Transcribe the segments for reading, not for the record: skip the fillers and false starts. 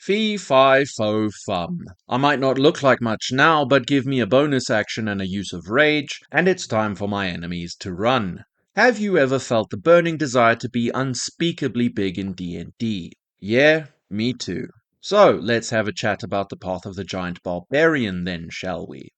Fee, fi, fo, fum. I might not look like much now, but give me a bonus action and a use of rage, and it's time for my enemies to run. Have you ever felt the burning desire to be unspeakably big in D&D? Yeah, me too. So, let's have a chat about the path of the giant barbarian then, shall we?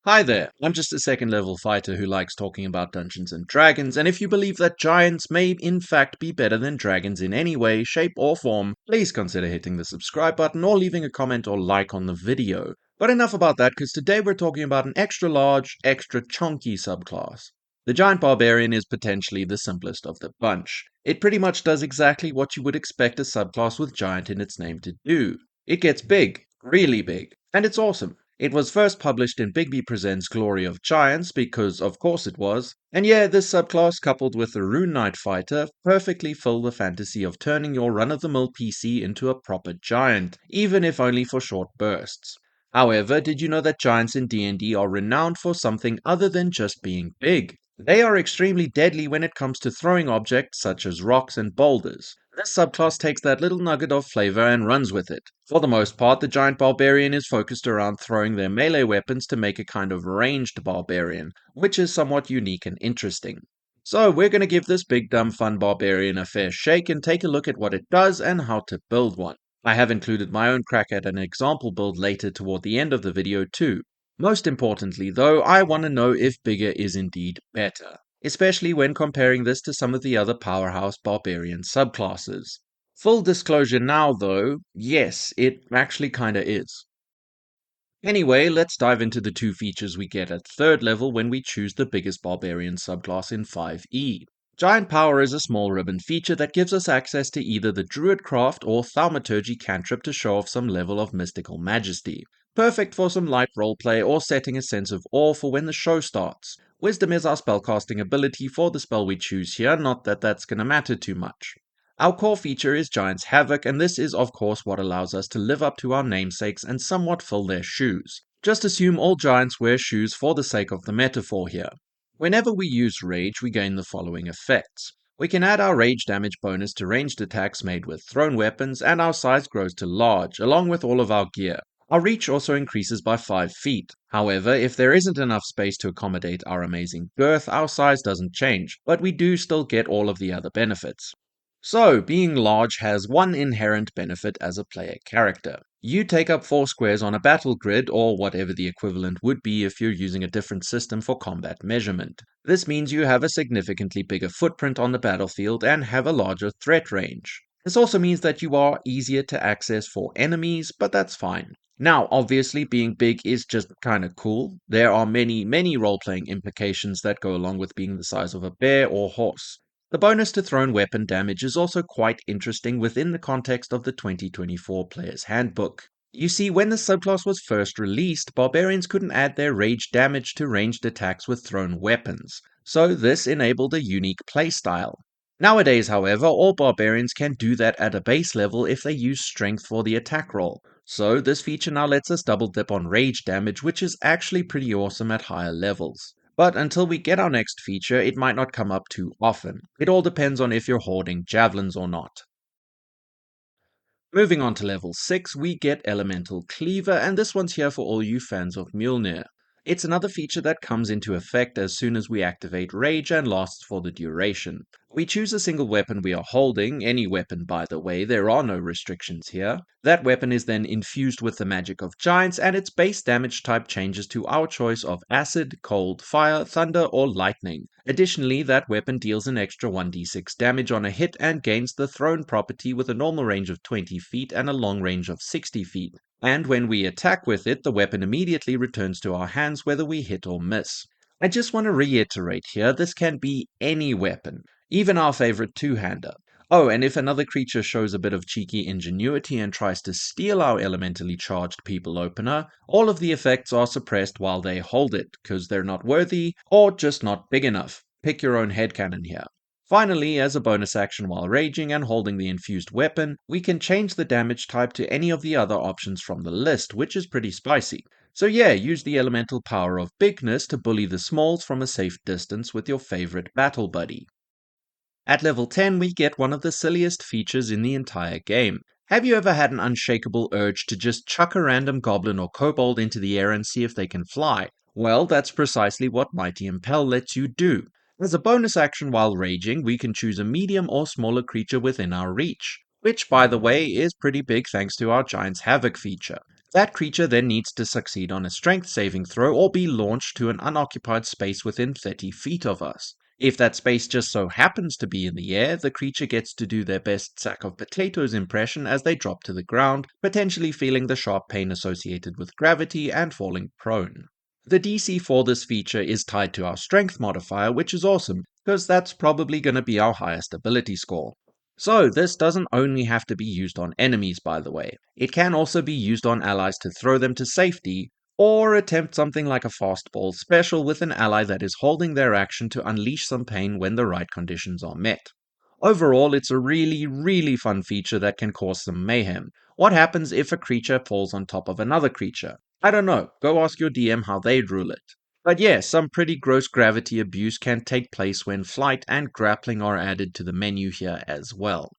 Hi there, I'm just a second level fighter who likes talking about Dungeons and Dragons, and if you believe that giants may in fact be better than dragons in any way, shape, or form, please consider hitting the subscribe button or leaving a comment or like on the video. But enough about that, because today we're talking about an extra large, extra chunky subclass. The Giant Barbarian is potentially the simplest of the bunch. It pretty much does exactly what you would expect a subclass with giant in its name to do. It gets big, really big, and it's awesome. It was first published in Bigby Presents Glory of Giants, because of course it was. And yeah, this subclass coupled with the Rune Knight Fighter perfectly fill the fantasy of turning your run-of-the-mill PC into a proper giant, even if only for short bursts. However, did you know that giants in D&D are renowned for something other than just being big? They are extremely deadly when it comes to throwing objects such as rocks and boulders. This subclass takes that little nugget of flavor and runs with it. For the most part, the Giant Barbarian is focused around throwing their melee weapons to make a kind of ranged barbarian, which is somewhat unique and interesting. So we're going to give this big dumb fun barbarian a fair shake and take a look at what it does and how to build one. I have included my own crack at an example build later toward the end of the video too. Most importantly though, I want to know if bigger is indeed better, especially when comparing this to some of the other powerhouse barbarian subclasses. Full disclosure now though, yes, it actually kinda is. Anyway, let's dive into the two features we get at 3rd level when we choose the biggest barbarian subclass in 5e. Giant Power is a small ribbon feature that gives us access to either the Druidcraft or Thaumaturgy cantrip to show off some level of mystical majesty. Perfect for some light roleplay or setting a sense of awe for when the show starts. Wisdom is our spellcasting ability for the spell we choose here, not that that's gonna matter too much. Our core feature is Giant's Havoc, and this is of course what allows us to live up to our namesakes and somewhat fill their shoes. Just assume all giants wear shoes for the sake of the metaphor here. Whenever we use Rage, we gain the following effects. We can add our Rage damage bonus to ranged attacks made with thrown weapons, and our size grows to large, along with all of our gear. Our reach also increases by 5 feet. However, if there isn't enough space to accommodate our amazing girth, our size doesn't change, but we do still get all of the other benefits. So, being large has one inherent benefit as a player character. You take up 4 squares on a battle grid, or whatever the equivalent would be if you're using a different system for combat measurement. This means you have a significantly bigger footprint on the battlefield and have a larger threat range. This also means that you are easier to access for enemies, but that's fine. Now, obviously, being big is just kinda cool. There are many role-playing implications that go along with being the size of a bear or horse. The bonus to thrown weapon damage is also quite interesting within the context of the 2024 Player's Handbook. You see, when the subclass was first released, barbarians couldn't add their rage damage to ranged attacks with thrown weapons, so this enabled a unique playstyle. Nowadays, however, all barbarians can do that at a base level if they use strength for the attack roll, so this feature now lets us double dip on rage damage, which is actually pretty awesome at higher levels. But until we get our next feature, it might not come up too often. It all depends on if you're hoarding javelins or not. Moving on to level 6, we get Elemental Cleaver, and this one's here for all you fans of Mjolnir. It's another feature that comes into effect as soon as we activate Rage and lasts for the duration. We choose a single weapon we are holding, any weapon by the way, there are no restrictions here. That weapon is then infused with the magic of giants, and its base damage type changes to our choice of acid, cold, fire, thunder, or lightning. Additionally, that weapon deals an extra 1d6 damage on a hit and gains the thrown property with a normal range of 20 feet and a long range of 60 feet. And when we attack with it, the weapon immediately returns to our hands whether we hit or miss. I just want to reiterate here, this can be any weapon, even our favorite two-hander. Oh, and if another creature shows a bit of cheeky ingenuity and tries to steal our elementally charged people opener, all of the effects are suppressed while they hold it, because they're not worthy, or just not big enough. Pick your own headcanon here. Finally, as a bonus action while raging and holding the infused weapon, we can change the damage type to any of the other options from the list, which is pretty spicy. So yeah, use the elemental power of bigness to bully the smalls from a safe distance with your favorite battle buddy. At level 10, we get one of the silliest features in the entire game. Have you ever had an unshakable urge to just chuck a random goblin or kobold into the air and see if they can fly? Well, that's precisely what Mighty Impel lets you do. As a bonus action while raging, we can choose a medium or smaller creature within our reach, which, by the way, is pretty big thanks to our Giant's Havoc feature. That creature then needs to succeed on a strength saving throw or be launched to an unoccupied space within 30 feet of us. If that space just so happens to be in the air, the creature gets to do their best sack of potatoes impression as they drop to the ground, potentially feeling the sharp pain associated with gravity and falling prone. The DC for this feature is tied to our strength modifier, which is awesome, because that's probably going to be our highest ability score. So, this doesn't only have to be used on enemies, by the way. It can also be used on allies to throw them to safety, or attempt something like a fastball special with an ally that is holding their action to unleash some pain when the right conditions are met. Overall, it's a really fun feature that can cause some mayhem. What happens if a creature falls on top of another creature? I don't know, go ask your DM how they'd rule it. But yeah, some pretty gross gravity abuse can take place when flight and grappling are added to the menu here as well.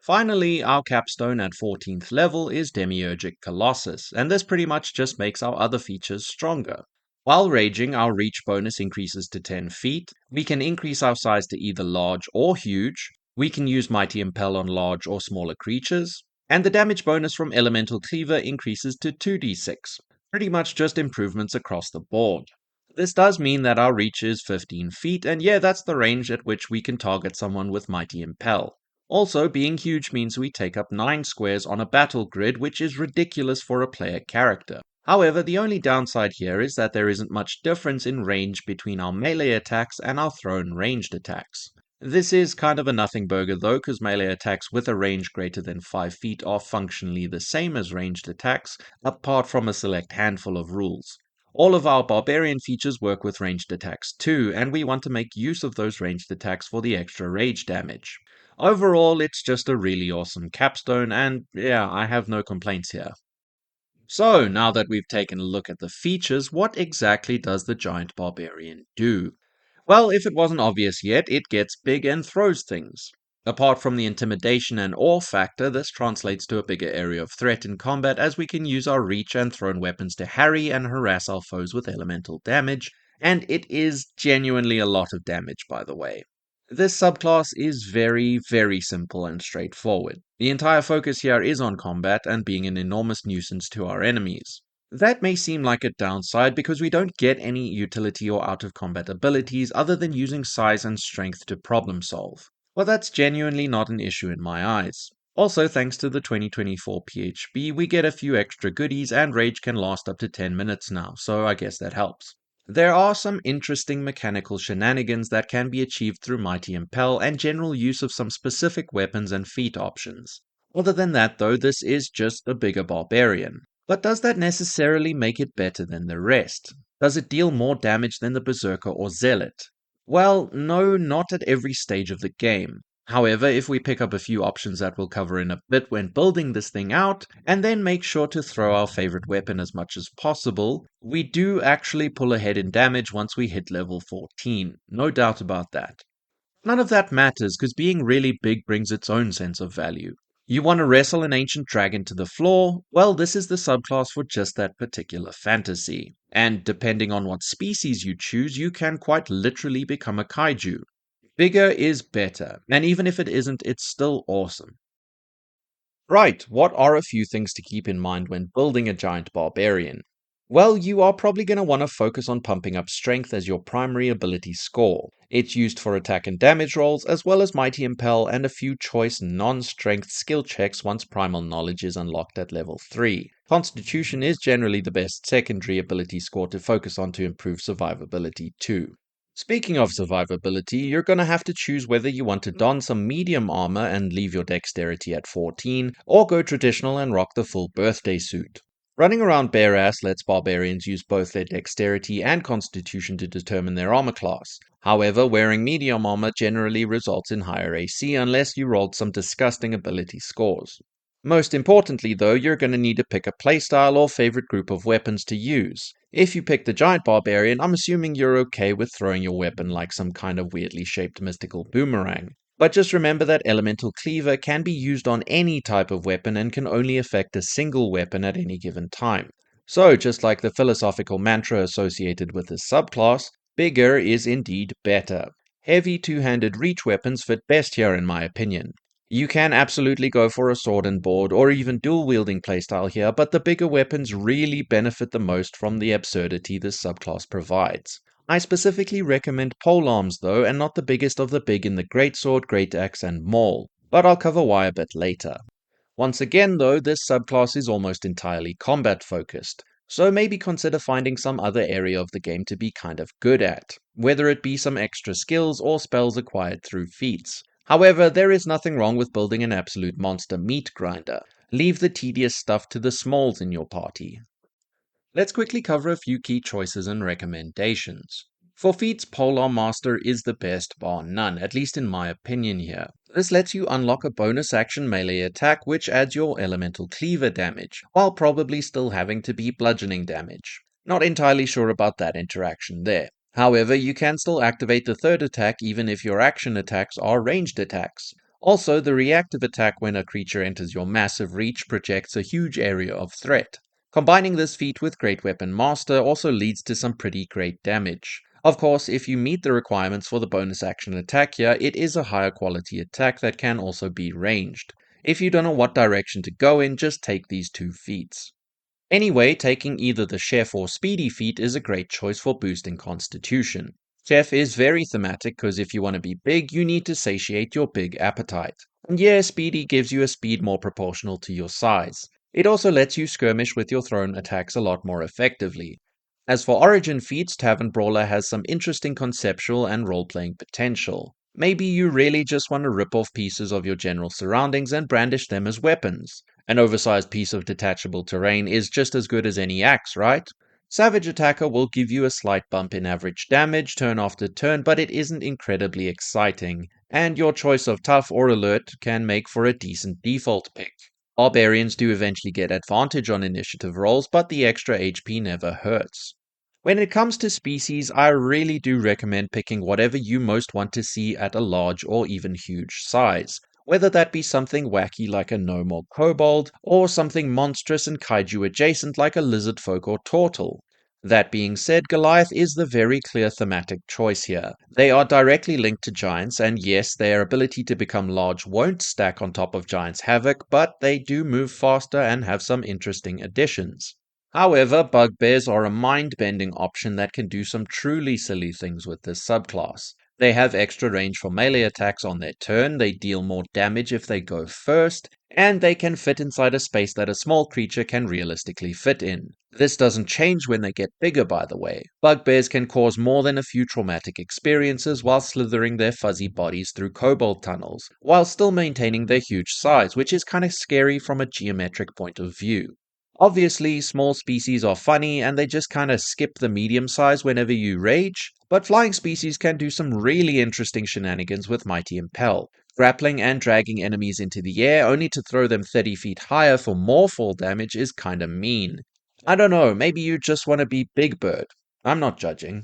Finally, our capstone at 14th level is Demiurgic Colossus, and this pretty much just makes our other features stronger. While raging, our reach bonus increases to 10 feet, we can increase our size to either large or huge, we can use Mighty Impel on large or smaller creatures, and the damage bonus from Elemental Cleaver increases to 2d6. Pretty much just improvements across the board. This does mean that our reach is 15 feet, and yeah, that's the range at which we can target someone with Mighty Impel. Also, being huge means we take up 9 squares on a battle grid, which is ridiculous for a player character. However, the only downside here is that there isn't much difference in range between our melee attacks and our thrown ranged attacks. This is kind of a nothing burger though, because melee attacks with a range greater than 5 feet are functionally the same as ranged attacks, apart from a select handful of rules. All of our Barbarian features work with ranged attacks too, and we want to make use of those ranged attacks for the extra rage damage. Overall, it's just a really awesome capstone, and yeah, I have no complaints here. So, now that we've taken a look at the features, what exactly does the Giant Barbarian do? Well, if it wasn't obvious yet, it gets big and throws things. Apart from the intimidation and awe factor, this translates to a bigger area of threat in combat as we can use our reach and thrown weapons to harry and harass our foes with elemental damage, and it is genuinely a lot of damage, by the way. This subclass is very simple and straightforward. The entire focus here is on combat and being an enormous nuisance to our enemies. That may seem like a downside because we don't get any utility or out of combat abilities other than using size and strength to problem solve. Well, that's genuinely not an issue in my eyes. Also, thanks to the 2024 PHB, we get a few extra goodies and rage can last up to 10 minutes now, so I guess that helps. There are some interesting mechanical shenanigans that can be achieved through Mighty Impel and general use of some specific weapons and feat options. Other than that though, this is just a bigger barbarian. But does that necessarily make it better than the rest? Does it deal more damage than the Berserker or Zealot? Well, no, not at every stage of the game. However, if we pick up a few options that we'll cover in a bit when building this thing out, and then make sure to throw our favorite weapon as much as possible, we do actually pull ahead in damage once we hit level 14, no doubt about that. None of that matters because being really big brings its own sense of value. You want to wrestle an ancient dragon to the floor? Well, this is the subclass for just that particular fantasy. And depending on what species you choose, you can quite literally become a kaiju. Bigger is better, and even if it isn't, it's still awesome. Right, what are a few things to keep in mind when building a giant barbarian? Well, you are probably going to want to focus on pumping up strength as your primary ability score. It's used for attack and damage rolls, as well as Mighty Impel and a few choice non-strength skill checks once Primal Knowledge is unlocked at level 3. Constitution is generally the best secondary ability score to focus on to improve survivability too. Speaking of survivability, you're going to have to choose whether you want to don some medium armor and leave your dexterity at 14, or go traditional and rock the full birthday suit. Running around bare ass lets barbarians use both their dexterity and constitution to determine their armor class. However, wearing medium armor generally results in higher AC unless you rolled some disgusting ability scores. Most importantly though, you're going to need to pick a playstyle or favorite group of weapons to use. If you pick the giant barbarian, I'm assuming you're okay with throwing your weapon like some kind of weirdly shaped mystical boomerang. But just remember that Elemental Cleaver can be used on any type of weapon and can only affect a single weapon at any given time. So, just like the philosophical mantra associated with this subclass, bigger is indeed better. Heavy two-handed reach weapons fit best here in my opinion. You can absolutely go for a sword and board or even dual-wielding playstyle here, but the bigger weapons really benefit the most from the absurdity this subclass provides. I specifically recommend polearms though, and not the biggest of the big in the greatsword, great axe, and maul, but I'll cover why a bit later. Once again though, this subclass is almost entirely combat focused, so maybe consider finding some other area of the game to be kind of good at, whether it be some extra skills or spells acquired through feats. However, there is nothing wrong with building an absolute monster meat grinder. Leave the tedious stuff to the smalls in your party. Let's quickly cover a few key choices and recommendations. For feats, Polearm Master is the best bar none, at least in my opinion here. This lets you unlock a bonus action melee attack which adds your elemental cleaver damage, while probably still having to be bludgeoning damage. Not entirely sure about that interaction there. However, you can still activate the third attack even if your action attacks are ranged attacks. Also, the reactive attack when a creature enters your massive reach projects a huge area of threat. Combining this feat with Great Weapon Master also leads to some pretty great damage. Of course, if you meet the requirements for the bonus action attack here, it is a higher quality attack that can also be ranged. If you don't know what direction to go in, just take these two feats. Anyway, taking either the Chef or Speedy feat is a great choice for boosting Constitution. Chef is very thematic because if you want to be big, you need to satiate your big appetite. And yeah, Speedy gives you a speed more proportional to your size. It also lets you skirmish with your thrown attacks a lot more effectively. As for Origin feats, Tavern Brawler has some interesting conceptual and role-playing potential. Maybe you really just want to rip off pieces of your general surroundings and brandish them as weapons. An oversized piece of detachable terrain is just as good as any axe, right? Savage Attacker will give you a slight bump in average damage turn after turn, but it isn't incredibly exciting, and your choice of tough or alert can make for a decent default pick. Barbarians do eventually get advantage on initiative rolls, but the extra HP never hurts. When it comes to species, I really do recommend picking whatever you most want to see at a large or even huge size, whether that be something wacky like a gnome or kobold, or something monstrous and kaiju adjacent like a lizard folk or turtle. That being said, Goliath is the very clear thematic choice here. They are directly linked to giants, and yes, their ability to become large won't stack on top of giants' havoc, but they do move faster and have some interesting additions. However, bugbears are a mind-bending option that can do some truly silly things with this subclass. They have extra range for melee attacks on their turn, they deal more damage if they go first, and they can fit inside a space that a small creature can realistically fit in. This doesn't change when they get bigger, by the way. Bugbears can cause more than a few traumatic experiences while slithering their fuzzy bodies through kobold tunnels, while still maintaining their huge size, which is kinda scary from a geometric point of view. Obviously, small species are funny and they just kind of skip the medium size whenever you rage, but flying species can do some really interesting shenanigans with Mighty Impel, grappling and dragging enemies into the air only to throw them 30 feet higher for more fall damage is kinda mean. I don't know, maybe you just want to be Big Bird. I'm not judging.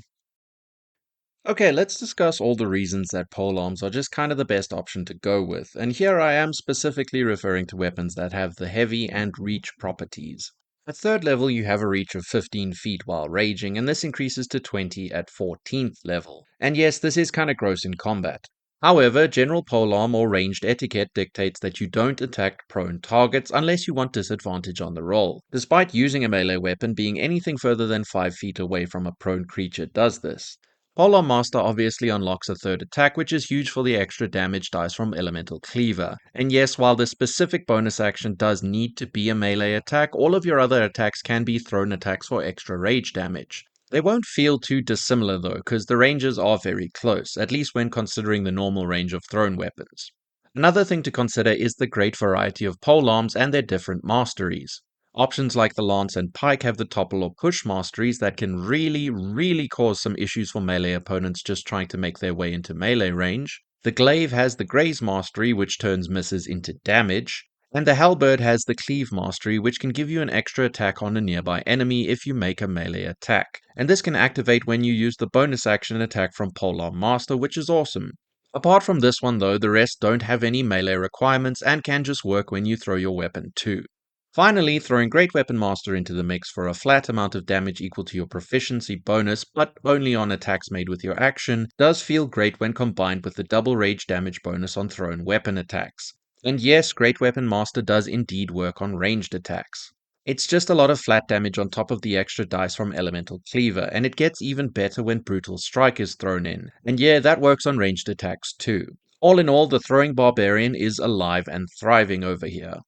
Okay, let's discuss all the reasons that polearms are just kind of the best option to go with, and here I am specifically referring to weapons that have the heavy and reach properties. At third level, you have a reach of 15 feet while raging, and this increases to 20 at 14th level. And yes, this is kind of gross in combat. However, general polearm or ranged etiquette dictates that you don't attack prone targets unless you want disadvantage on the roll, despite using a melee weapon being anything further than 5 feet away from a prone creature does this. Polearm Master obviously unlocks a third attack, which is huge for the extra damage dice from Elemental Cleaver. And yes, while the specific bonus action does need to be a melee attack, all of your other attacks can be thrown attacks for extra rage damage. They won't feel too dissimilar though, because the ranges are very close, at least when considering the normal range of thrown weapons. Another thing to consider is the great variety of polearms and their different masteries. Options like the Lance and Pike have the topple or push masteries that can really cause some issues for melee opponents just trying to make their way into melee range. The Glaive has the Graze mastery, which turns misses into damage. And the Halberd has the Cleave mastery, which can give you an extra attack on a nearby enemy if you make a melee attack. And this can activate when you use the bonus action attack from Polearm Master, which is awesome. Apart from this one though, the rest don't have any melee requirements and can just work when you throw your weapon too. Finally, throwing Great Weapon Master into the mix for a flat amount of damage equal to your proficiency bonus, but only on attacks made with your action, does feel great when combined with the double rage damage bonus on thrown weapon attacks. And yes, Great Weapon Master does indeed work on ranged attacks. It's just a lot of flat damage on top of the extra dice from Elemental Cleaver, and it gets even better when Brutal Strike is thrown in. And yeah, that works on ranged attacks too. All in all, the throwing Barbarian is alive and thriving over here.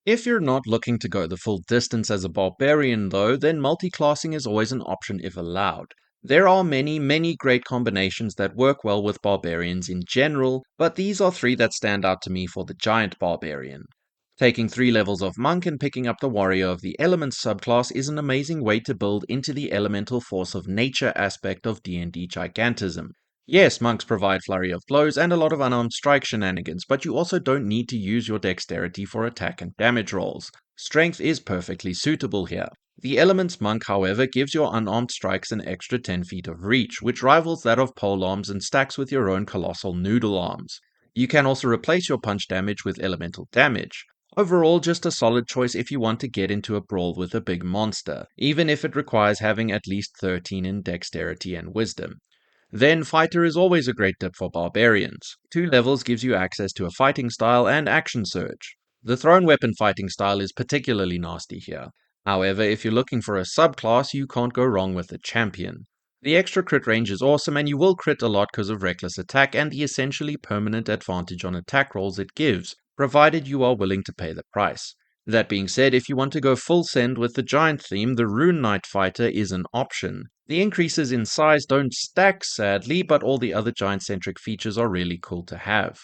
If you're not looking to go the full distance as a barbarian though, then multiclassing is always an option if allowed. There are many great combinations that work well with barbarians in general, but these are three that stand out to me for the giant barbarian. Taking 3 levels of monk and picking up the warrior of the elements subclass is an amazing way to build into the elemental force of nature aspect of D&D gigantism. Yes, monks provide flurry of blows and a lot of unarmed strike shenanigans, but you also don't need to use your dexterity for attack and damage rolls. Strength is perfectly suitable here. The Elements Monk, however, gives your unarmed strikes an extra 10 feet of reach, which rivals that of polearms and stacks with your own colossal noodle arms. You can also replace your punch damage with elemental damage. Overall, just a solid choice if you want to get into a brawl with a big monster, even if it requires having at least 13 in dexterity and wisdom. Then Fighter is always a great tip for barbarians. 2 levels gives you access to a fighting style and action surge. The thrown weapon fighting style is particularly nasty here. However, if you're looking for a subclass, you can't go wrong with the champion. The extra crit range is awesome and you will crit a lot because of reckless attack and the essentially permanent advantage on attack rolls it gives, provided you are willing to pay the price. That being said, if you want to go full send with the giant theme, the Rune Knight Fighter is an option. The increases in size don't stack sadly, but all the other giant-centric features are really cool to have.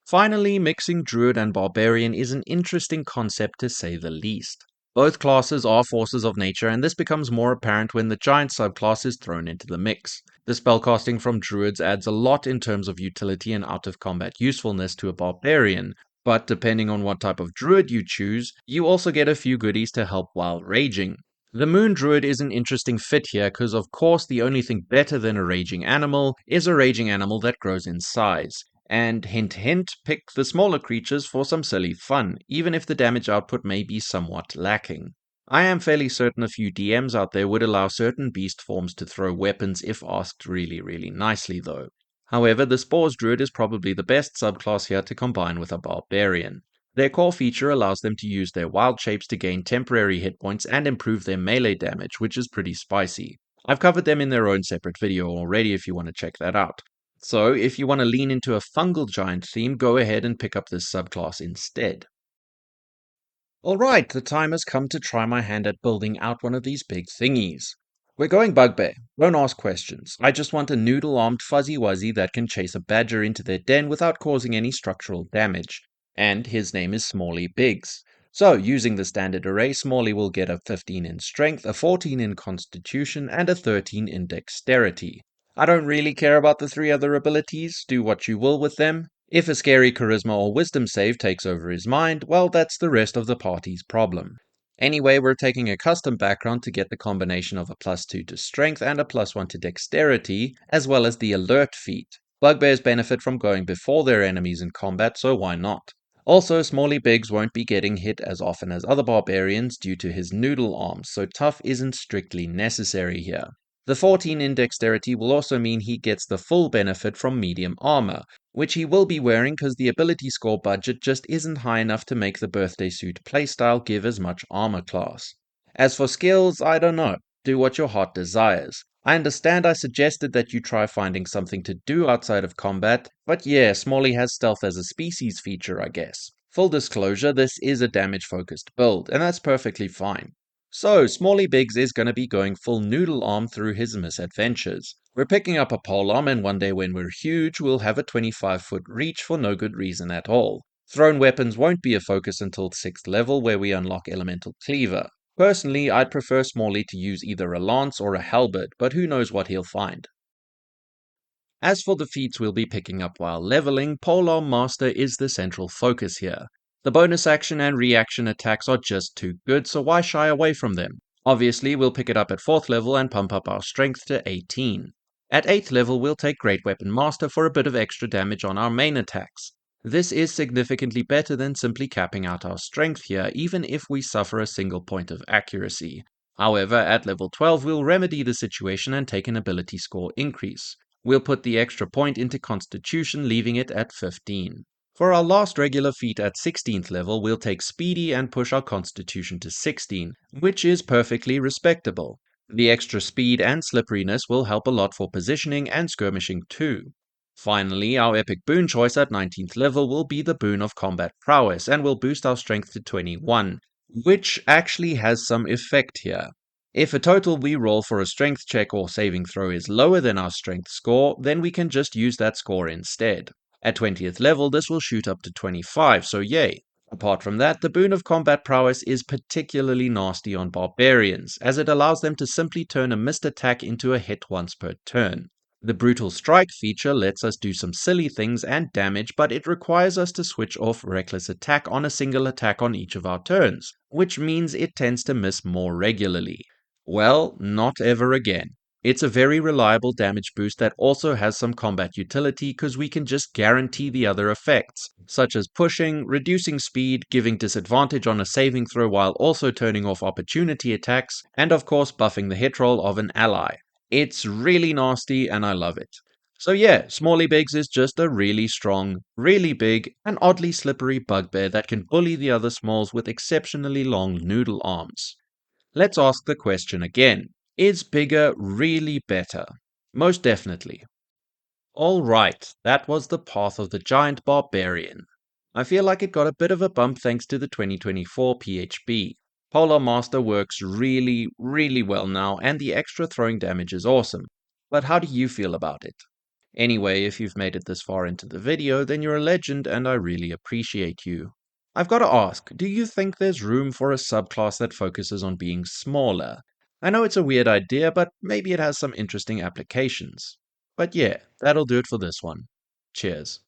Finally, mixing Druid and Barbarian is an interesting concept to say the least. Both classes are forces of nature, and this becomes more apparent when the giant subclass is thrown into the mix. The spellcasting from Druids adds a lot in terms of utility and out-of-combat usefulness to a Barbarian, but depending on what type of Druid you choose, you also get a few goodies to help while raging. The Moon Druid is an interesting fit here because, of course, the only thing better than a raging animal is a raging animal that grows in size. And hint hint, pick the smaller creatures for some silly fun, even if the damage output may be somewhat lacking. I am fairly certain a few DMs out there would allow certain beast forms to throw weapons if asked really nicely though. However, the Spores Druid is probably the best subclass here to combine with a Barbarian. Their core feature allows them to use their wild shapes to gain temporary hit points and improve their melee damage, which is pretty spicy. I've covered them in their own separate video already if you want to check that out. So, if you want to lean into a fungal giant theme, go ahead and pick up this subclass instead. Alright, the time has come to try my hand at building out one of these big thingies. We're going bugbear. Don't ask questions. I just want a noodle-armed fuzzy wuzzy that can chase a badger into their den without causing any structural damage. And his name is Smalley Biggs. So, using the standard array, Smalley will get a 15 in strength, a 14 in constitution, and a 13 in dexterity. I don't really care about the 3 other abilities, do what you will with them. If a scary charisma or wisdom save takes over his mind, well, that's the rest of the party's problem. Anyway, we're taking a custom background to get the combination of a +2 to strength and a +1 to dexterity, as well as the alert feat. Bugbears benefit from going before their enemies in combat, so why not? Also, Smalley Biggs won't be getting hit as often as other barbarians due to his noodle arms, so tough isn't strictly necessary here. The 14 in dexterity will also mean he gets the full benefit from medium armor, which he will be wearing because the ability score budget just isn't high enough to make the birthday suit playstyle give as much armor class. As for skills, I don't know. Do what your heart desires. I understand I suggested that you try finding something to do outside of combat, but yeah, Smalley has stealth as a species feature, I guess. Full disclosure, this is a damage-focused build, and that's perfectly fine. So, Smalley Biggs is going to be going full noodle arm through his misadventures. We're picking up a polearm, and one day when we're huge, we'll have a 25-foot reach for no good reason at all. Thrown weapons won't be a focus until 6th level, where we unlock Elemental Cleaver. Personally, I'd prefer Smalley to use either a lance or a halberd, but who knows what he'll find. As for the feats we'll be picking up while leveling, Polearm Master is the central focus here. The bonus action and reaction attacks are just too good, so why shy away from them? Obviously, we'll pick it up at 4th level and pump up our strength to 18. At 8th level, we'll take Great Weapon Master for a bit of extra damage on our main attacks. This is significantly better than simply capping out our strength here, even if we suffer a single point of accuracy. However, at level 12, we'll remedy the situation and take an ability score increase. We'll put the extra point into Constitution, leaving it at 15. For our last regular feat at 16th level, we'll take Speedy and push our Constitution to 16, which is perfectly respectable. The extra speed and slipperiness will help a lot for positioning and skirmishing too. Finally, our epic boon choice at 19th level will be the Boon of Combat Prowess and will boost our strength to 21, which actually has some effect here. If a total we roll for a strength check or saving throw is lower than our strength score, then we can just use that score instead. At 20th level, this will shoot up to 25, so yay. Apart from that, the Boon of Combat Prowess is particularly nasty on Barbarians, as it allows them to simply turn a missed attack into a hit once per turn. The Brutal Strike feature lets us do some silly things and damage, but it requires us to switch off Reckless Attack on a single attack on each of our turns, which means it tends to miss more regularly. Well, not ever again. It's a very reliable damage boost that also has some combat utility because we can just guarantee the other effects, such as pushing, reducing speed, giving disadvantage on a saving throw while also turning off opportunity attacks, and of course buffing the hit roll of an ally. It's really nasty and I love it. So yeah, Smalley Bigs is just a really strong, really big, and oddly slippery bugbear that can bully the other Smalls with exceptionally long noodle arms. Let's ask the question again. Is bigger really better? Most definitely. Alright, that was the path of the giant barbarian. I feel like it got a bit of a bump thanks to the 2024 PHB. Polar Master works really, really well now, and the extra throwing damage is awesome. But how do you feel about it? Anyway, if you've made it this far into the video, then you're a legend and I really appreciate you. I've got to ask, do you think there's room for a subclass that focuses on being smaller? I know it's a weird idea, but maybe it has some interesting applications. But yeah, that'll do it for this one. Cheers.